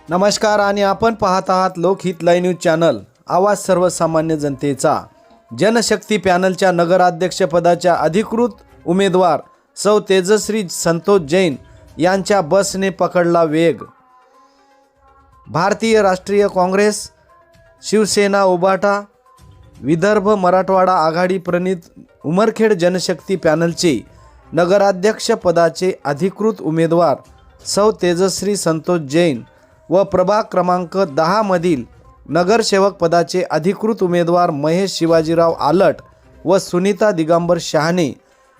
नमस्कार आणि आपण पाहत आहात लोकहित लाईव्ह न्यूज चॅनल, आवाज सर्वसामान्य जनतेचा। जनशक्ती पॅनलच्या नगराध्यक्षपदाच्या अधिकृत उमेदवार सौ तेजश्री संतोष जैन यांच्या बसने पकडला वेग। भारतीय राष्ट्रीय काँग्रेस, शिवसेना, उबाटा, विदर्भ मराठवाडा आघाडी प्रणित उमरखेड जनशक्ती पॅनलचे नगराध्यक्षपदाचे अधिकृत उमेदवार सौ तेजश्री संतोष जैन व प्रभाग क्रमांक 10 मधील नगरसेवक पदाचे अधिकृत उमेदवार महेश शिवाजीराव आलट व सुनीता दिगंबर शहाणे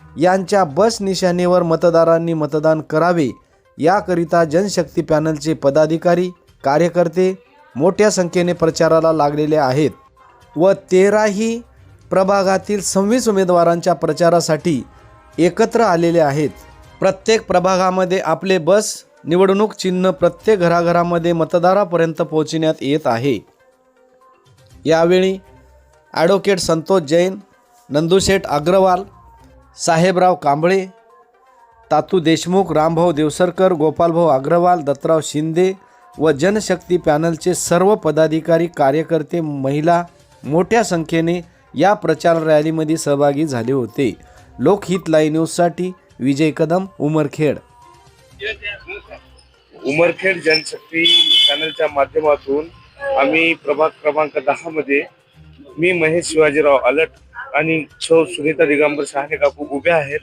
यांच्या बस निशाणीवर मतदारांनी मतदान करावे याकरिता जनशक्ती पॅनलचे पदाधिकारी कार्यकर्ते मोठ्या संख्येने प्रचाराला लागलेले आहेत व 13ही प्रभागातील 26 उमेदवारांच्या प्रचारासाठी एकत्र आलेले आहेत। प्रत्येक प्रभागामध्ये आपले बस निवडणूक चिन्ह प्रत्येक घराघरामध्ये मतदारापर्यंत पोहोचण्यात येत आहे। यावेळी ॲडव्होकेट संतोष जैन, नंदुशेठ अग्रवाल, साहेबराव कांबळे, तातू देशमुख, रामभाऊ देवसरकर, गोपालभाऊ अग्रवाल, दत्तराव शिंदे व जनशक्ती पॅनलचे सर्व पदाधिकारी कार्यकर्ते महिला मोठ्या संख्येने या प्रचार रॅलीमध्ये सहभागी झाले होते। लोकहित लाईव्ह न्यूजसाठी विजय कदम, उमरखेड। उमरखेड जनशक्ती पॅनलच्या माध्यमातून आम्ही प्रभाग क्रमांक 10 मध्ये मी महेश शिवाजीराव आलट आणि सौ सुनीता दिगंबर शहाणे काकू उभे आहेत।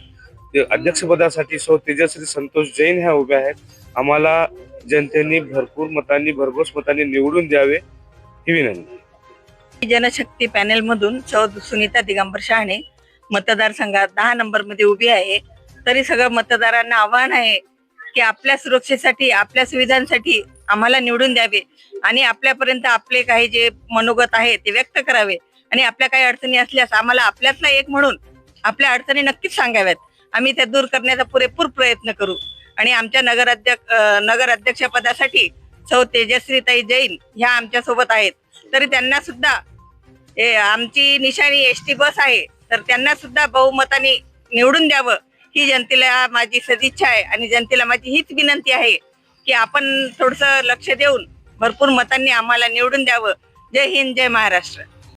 ते अध्यक्षपदासाठी सौ तेजश्री संतोष जैन ह्या उभ्या आहेत। आम्हाला जनतेने भरपूर मतांनी, भरघोस मतांनी निवडून द्यावे ही विनंती। जनशक्ती पॅनल मधून सौ सुनीता दिगंबर शहाणे मतदारसंघात 10 नंबर मध्ये उभी आहे। तरी सगळं मतदारांना आव्हान आहे की आपल्या सुरक्षेसाठी, आपल्या सुविधांसाठी आम्हाला निवडून द्यावे आणि आपल्यापर्यंत आपले काही जे मनोगत आहे ते व्यक्त करावे आणि आपल्या काही अडचणी असल्यास आम्हाला आपल्यातला एक म्हणून आपल्या अडचणी नक्कीच सांगाव्यात। आम्ही त्या दूर करण्याचा पुरेपूर प्रयत्न करू आणि आमच्या नगराध्यक्ष पदासाठी सौ तेजश्रीताई जैन ह्या आमच्या सोबत आहेत। तरी त्यांना सुद्धा आमची निशाणी एसटी बस आहे, तर त्यांना सुद्धा बहुमताने निवडून द्यावं ही जनतेला माझी सदिच्छा आहे आणि जनतेला माझी हीच विनंती आहे की आपण थोडंसं लक्ष देऊन भरपूर मतांनी आम्हाला निवडून द्यावं। जय हिंद, जय महाराष्ट्र।